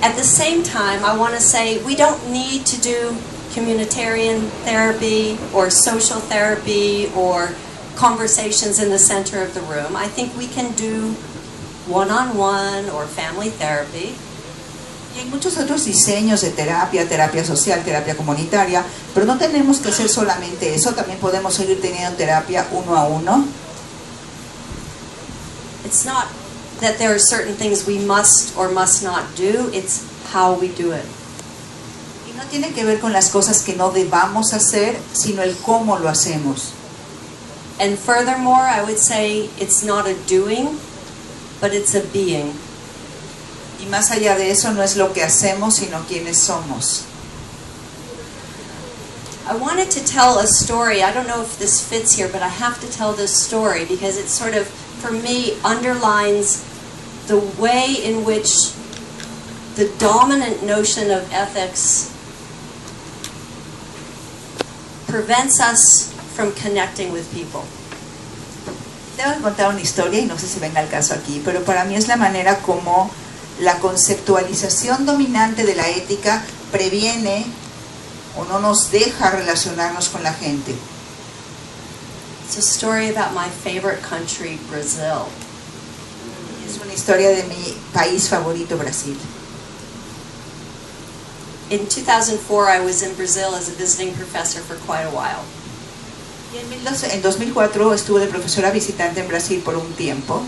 At the same time, I want to say we don't need to do communitarian therapy or social therapy or conversations in the center of the room. I think we can do one-on-one or family therapy. Y hay muchos otros diseños de terapia, terapia social, terapia comunitaria, pero no tenemos que hacer solamente eso, también podemos seguir teniendo terapia uno a uno. It's not that there are certain things we must or must not do, it's how we do it. Y no tiene que ver con las cosas que no debamos hacer, sino el cómo lo hacemos. And furthermore, I would say it's not a doing, but it's a being. Y más allá de eso, no es lo que hacemos, sino quiénes somos. I wanted to tell a story. I don't know if this fits here, but I have to tell this story because it sort of, for me, underlines the way in which the dominant notion of ethics prevents us from connecting with people. Tengo que contar una historia y no sé si venga al caso aquí, pero para mí es la manera como la conceptualización dominante de la ética previene o no nos deja relacionarnos con la gente. It's a story about my favorite country, Brazil. Es una historia de mi país favorito, Brasil. In 2004, I was in Brazil as a visiting professor for quite a while. Y en 2004 estuve de profesora visitante en Brasil por un tiempo.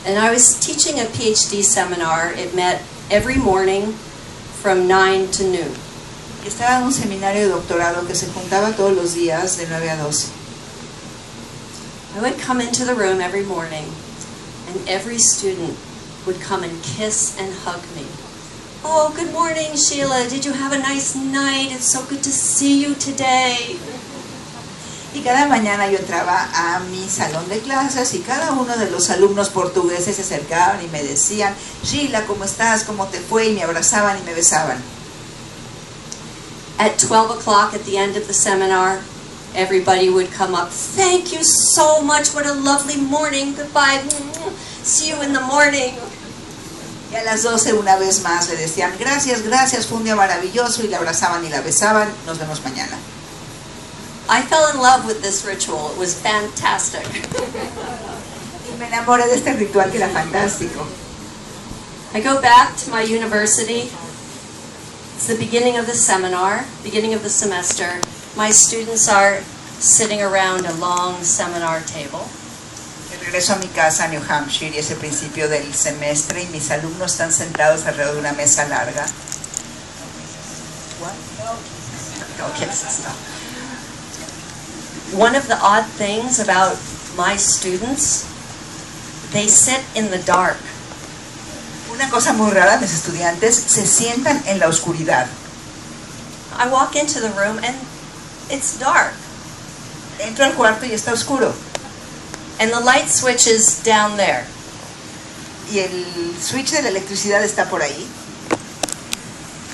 And I was teaching a PhD seminar. It met every morning from 9 to noon. Estaba en un seminario de doctorado que se juntaba todos los días de 9 a 12. I would come into the room every morning, and every student would come and kiss and hug me. Oh, good morning, Sheila. Did you have a nice night? It's so good to see you today. Y cada mañana yo entraba a mi salón de clases y cada uno de los alumnos portugueses se acercaban y me decían, Sheila, ¿cómo estás? ¿Cómo te fue? Y me abrazaban y me besaban. At 12 o'clock at the end of the seminar, everybody would come up. Thank you so much. What a lovely morning. Goodbye. See you in the morning. Y a las 12 una vez más le decían, gracias, gracias, fue un día maravilloso, y la abrazaban y la besaban, nos vemos mañana. I fell in love with this ritual. It was fantastic. Y me enamoré de este ritual que era fantástico. I go back to my university. It's the beginning of the seminar, beginning of the semester. My students are sitting around a long seminar table. Regreso a mi casa a New Hampshire y es el principio del semestre y mis alumnos están sentados alrededor de una mesa larga. One of the odd things about my students, they sit in the dark. Una cosa muy rara, mis estudiantes se sientan en la oscuridad. I walk into the room and it's dark. Entro al cuarto y está oscuro. And the light switch is down there. Y el switch de la electricidad está por ahí.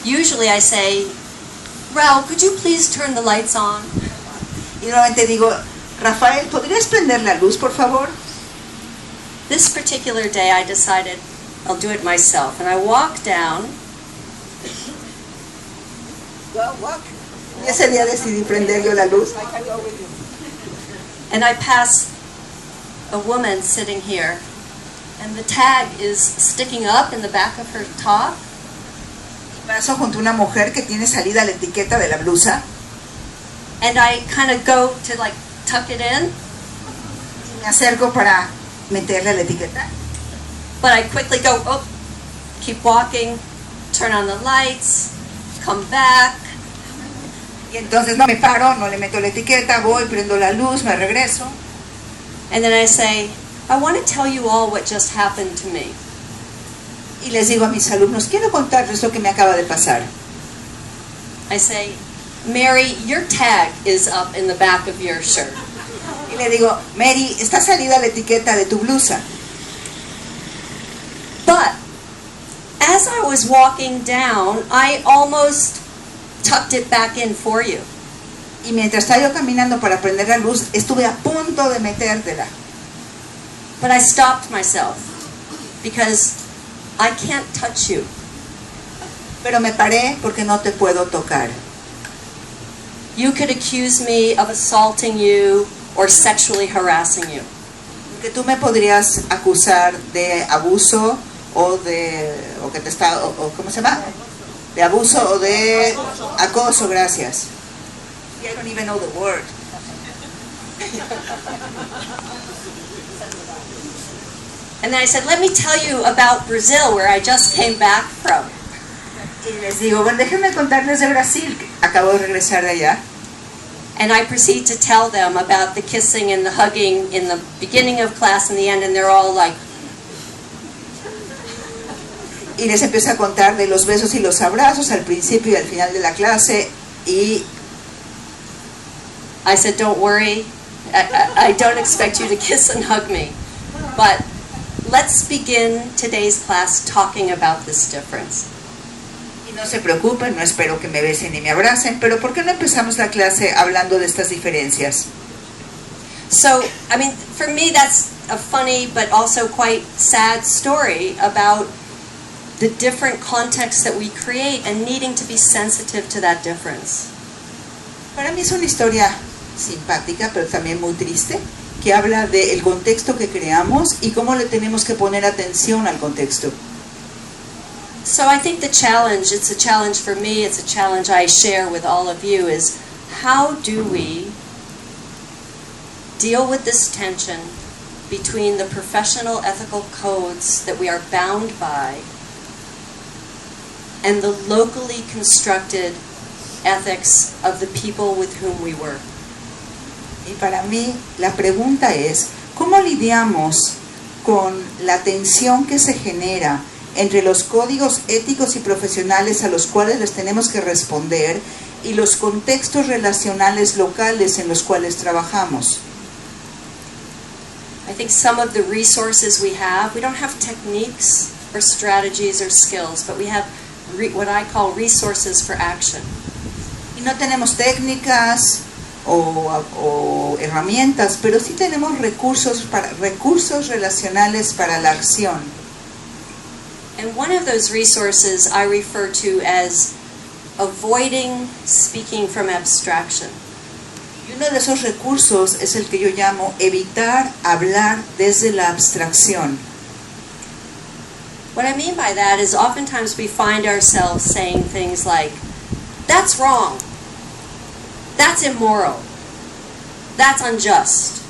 Usually I say, Raul, could you please turn the lights on? Y nuevamente digo, Rafael, ¿podrías prender la luz, por favor? This particular day I decided I'll do it myself. And I walk down. Y ese día decidí prender yo la luz. And I pass a woman sitting here. And the tag is sticking up in the back of her top. Paso junto a una mujer que tiene salida la etiqueta de la blusa. And I kind of go to like tuck it in. Me acerco para meterle la etiqueta. But I quickly go, oh, keep walking, turn on the lights, come back. Y entonces no me paro, no le meto la etiqueta, voy, prendo la luz, me regreso. And then I say, I want to tell you all what just happened to me. Y les digo a mis alumnos, quiero contarles lo que me acaba de pasar. I say, Mary, your tag is up in the back of your shirt. Y le digo, Mary, está salida la etiqueta de tu blusa. But as I was walking down, I almost tucked it back in for you. Y mientras estaba yo caminando para prender la luz, estuve a punto de metértela. But I stopped myself because I can't touch you. Pero me paré porque no te puedo tocar. You could accuse me of assaulting you or sexually harassing you. Que tú me podrías acusar de abuso o que te está o ¿cómo se llama? De abuso o de acoso, gracias. I don't even know the word. And then I said, let me tell you about Brazil, where I just came back from. Y les digo, bueno, déjenme contarles de Brasil, acabo de regresar de allá. And I proceed to tell them about the kissing and the hugging in the beginning of class and the end, and they're all like... Y les empiezo a contar de los besos y los abrazos al principio y al final de la clase. Y I said, don't worry, I don't expect you to kiss and hug me. But let's begin today's class talking about this difference. no se preocupen, no espero que me besen ni me abracen, pero ¿por qué no empezamos la clase hablando de estas diferencias? So, I mean, for me that's a funny but also quite sad story about the different contexts that we create and needing to be sensitive to that difference. Para mí es una historia simpática, pero también muy triste, que habla del contexto que creamos y cómo le tenemos que poner atención al contexto. So I think the challenge, it's a challenge for me, it's a challenge I share with all of you, is how do we deal with this tension between the professional ethical codes that we are bound by and the locally constructed ethics of the people with whom we work. Y para mí la pregunta es, ¿cómo lidiamos con la tensión que se genera entre los códigos éticos y profesionales a los cuales les tenemos que responder y los contextos relacionales locales en los cuales trabajamos? I think some of the resources we don't have techniques or strategies or skills, but we have what I call resources for action. Y no tenemos técnicas o herramientas, pero sí tenemos recursos relacionales para la acción. And one of those resources I refer to as avoiding speaking from abstraction. Y uno de esos recursos es el que yo llamo evitar hablar desde la abstracción. What I mean by that is oftentimes we find ourselves saying things like, that's wrong, that's immoral, that's unjust.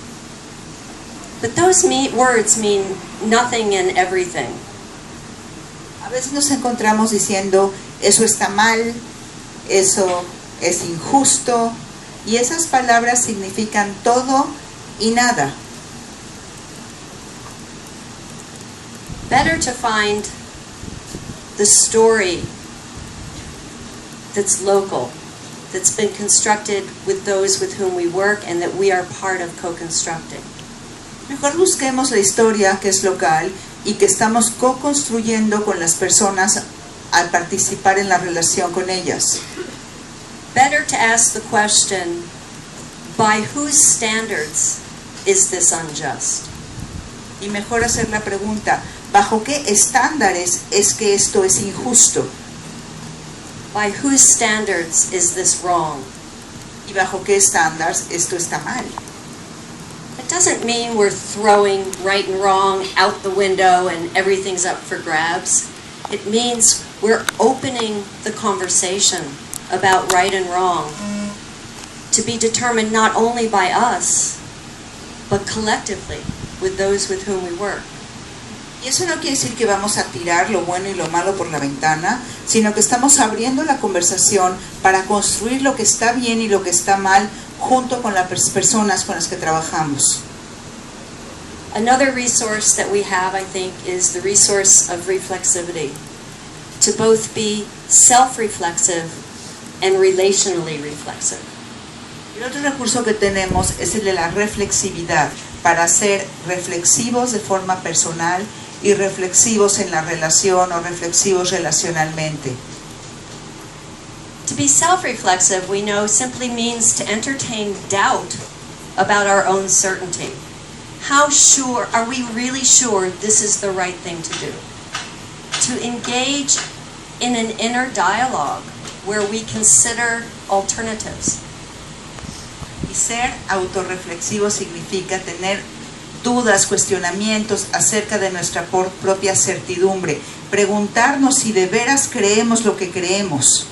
But those words mean nothing and everything. A veces nos encontramos diciendo, eso está mal, eso es injusto, y esas palabras significan todo y nada. Better to find the story that's local, that's been constructed with those with whom we work and that we are part of co-constructing. Mejor busquemos la historia que es local y que estamos co-construyendo con las personas al participar en la relación con ellas. Better to ask the question, by whose standards is this unjust? Y mejor hacer la pregunta, ¿bajo qué estándares es que esto es injusto? By whose standards is this wrong? ¿Y bajo qué estándares esto está mal? It doesn't mean we're throwing right and wrong out the window and everything's up for grabs. It means we're opening the conversation about right and wrong to be determined not only by us, but collectively with those with whom we work. Y eso no quiere decir que vamos a tirar lo bueno y lo malo por la ventana, sino que estamos abriendo la conversación para construir lo que está bien y lo que está mal junto con las personas con las que trabajamos. Another resource that we have, I think, is the resource of reflexivity, to both be self-reflexive and relationally reflexive. Y el otro recurso que tenemos es el de la reflexividad, para ser reflexivos de forma personal y reflexivos en la relación o reflexivos relacionalmente. To be self-reflexive, we know, simply means to entertain doubt about our own certainty. How sure, are we really sure this is the right thing to do? To engage in an inner dialogue where we consider alternatives. Y ser autorreflexivo significa tener dudas, cuestionamientos acerca de nuestra propia certidumbre, preguntarnos si de veras creemos lo que creemos.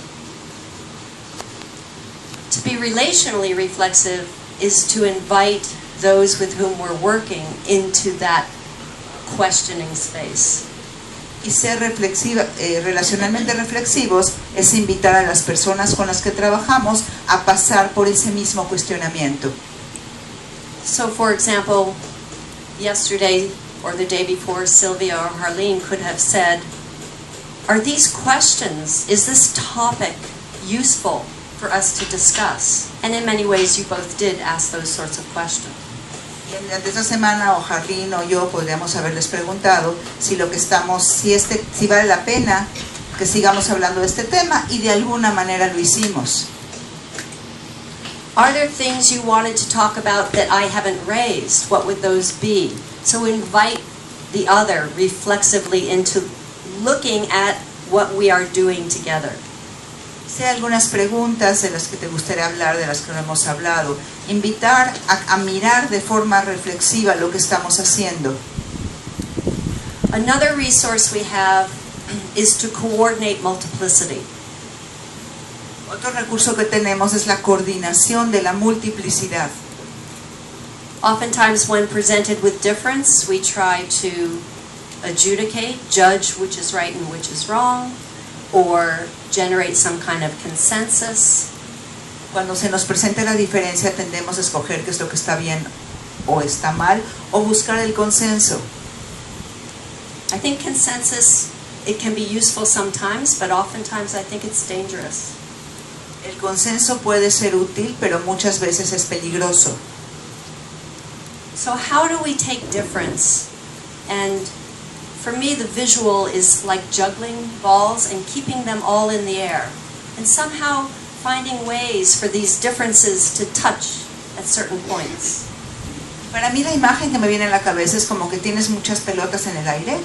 To be relationally reflexive is to invite those with whom we're working into that questioning space. Y ser relacionalmente reflexivos es invitar a las personas con las que trabajamos a pasar por ese mismo cuestionamiento. So, for example, yesterday or the day before, Sylvia or Harleen could have said, are these questions, is this topic useful for us to discuss? And in many ways you both did ask those sorts of questions. Y durante esta semana o Harleen o yo podríamos haberles preguntado si lo que estamos, si vale la pena que sigamos hablando de este tema, y de alguna manera lo hicimos. Are there things you wanted to talk about that I haven't raised? What would those be? So invite the other reflexively into looking at what we are doing together. Si hay algunas preguntas de las que te gustaría hablar, de las que no hemos hablado, invitar a mirar de forma reflexiva lo que estamos haciendo. Another resource we have is to coordinate multiplicity. Otro recurso que tenemos es la coordinación de la multiplicidad. Oftentimes when presented with difference, we try to adjudicate, judge which is right and which is wrong, or generate some kind of consensus. Cuando se nos presenta la diferencia, tendemos a escoger qué es lo que está bien o está mal, o buscar el consenso. I think consensus, it can be useful sometimes, but oftentimes I think it's dangerous. El consenso puede ser útil, pero muchas veces es peligroso. So how do we take difference? And for me, the visual is like juggling balls and keeping them all in the air, and somehow finding ways for these differences to touch at certain points. Para mí la imagen que me viene a la cabeza es como que tienes muchas pelotas en el aire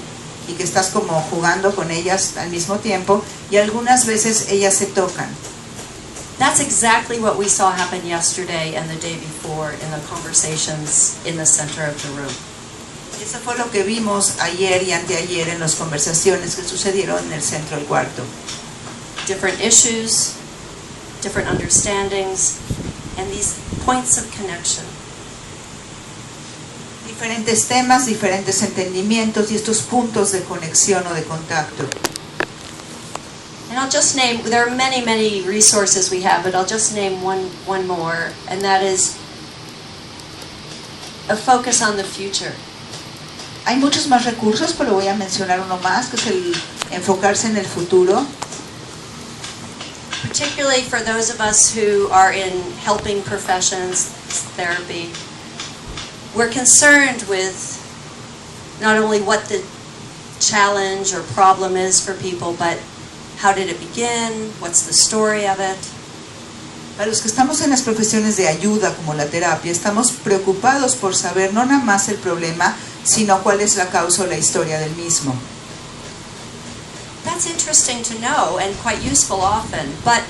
y que estás como jugando con ellas al mismo tiempo y algunas veces ellas se tocan. That's exactly what we saw happen yesterday and the day before in the conversations in the center of the room. Eso fue lo que vimos ayer y anteayer en las conversaciones que sucedieron en el centro del cuarto. Different issues, different understandings, and these points of connection. Diferentes temas, diferentes entendimientos y estos puntos de conexión o de contacto. And I'll just name, there are many, many resources we have, but I'll just name one more, and that is a focus on the future. Hay muchos más recursos, pero voy a mencionar uno más, que es el enfocarse en el futuro. Particularly for those of us who are in helping professions, therapy, we're concerned with not only what the challenge or problem is for people, but how did it begin, what's the story of it. Para los que estamos en las profesiones de ayuda como la terapia, estamos preocupados por saber no nada más el problema, sino cuál es la causa o la historia del mismo. That's interesting to know and quite useful often, but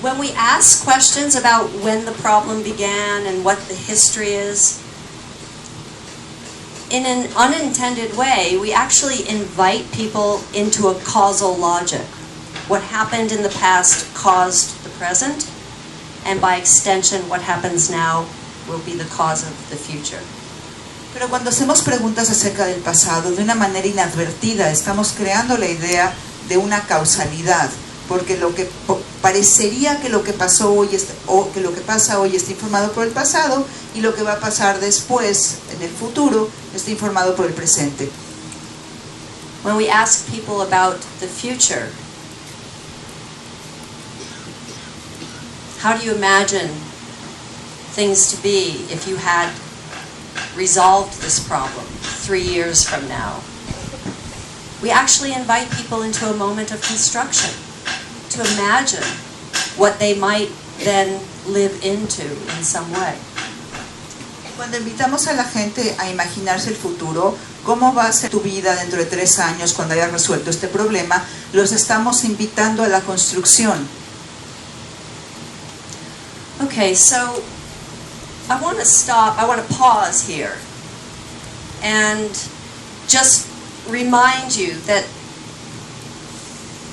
when we ask questions about when the problem began and what the history is, in an unintended way, we actually invite people into a causal logic. What happened in the past caused the present, and by extension, what happens now will be the cause of the future. Pero cuando hacemos preguntas acerca del pasado, de una manera inadvertida, estamos creando la idea de una causalidad, porque lo que parecería que lo que pasó hoy o que lo que pasa hoy está informado por el pasado y lo que va a pasar después en el futuro está informado por el presente. When we ask people about the future, how do you imagine things to be if you had resolved this problem 3 years from now? We actually invite people into a moment of construction, to imagine what they might then live into in some way. Cuando invitamos a la gente a imaginarse el futuro, cómo va a ser tu vida dentro de 3 años cuando hayas resuelto este problema, los estamos invitando a la construcción. Okay, so I want to pause here and just remind you that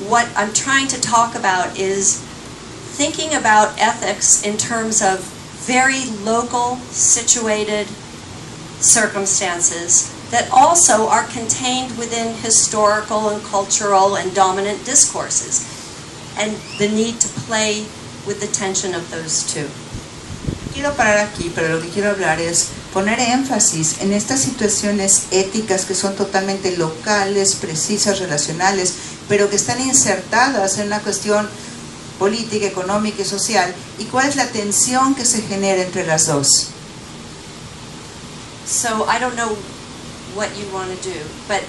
what I'm trying to talk about is thinking about ethics in terms of very local, situated circumstances that also are contained within historical and cultural and dominant discourses, and the need to play with the tension of those two. Quiero parar aquí, pero lo que quiero hablar es poner énfasis en estas situaciones éticas que son totalmente locales, precisas, relacionales, pero que están insertadas en una cuestión política, económica y social, y cuál es la tensión que se genera entre las dos. So I don't know what you want to do, but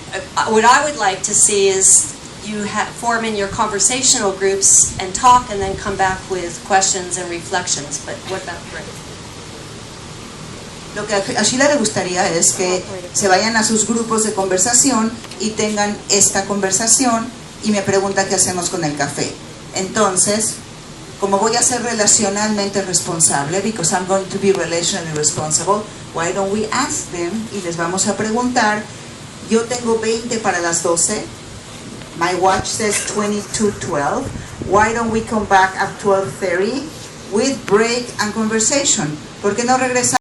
what I would like to see is you form in your conversational groups and talk and then come back with questions and reflections. But what about Rick? Lo que a Sheila le gustaría es que se vayan a sus grupos de conversación y tengan esta conversación y me pregunta qué hacemos con el café. Entonces, como voy a ser relacionalmente responsable, because I'm going to be relationally responsible, why don't we ask them? Y les vamos a preguntar, yo tengo 20 para las 12, my watch says 22:12, why don't we come back at 12:30 with break and conversation? ¿Por qué no regresamos?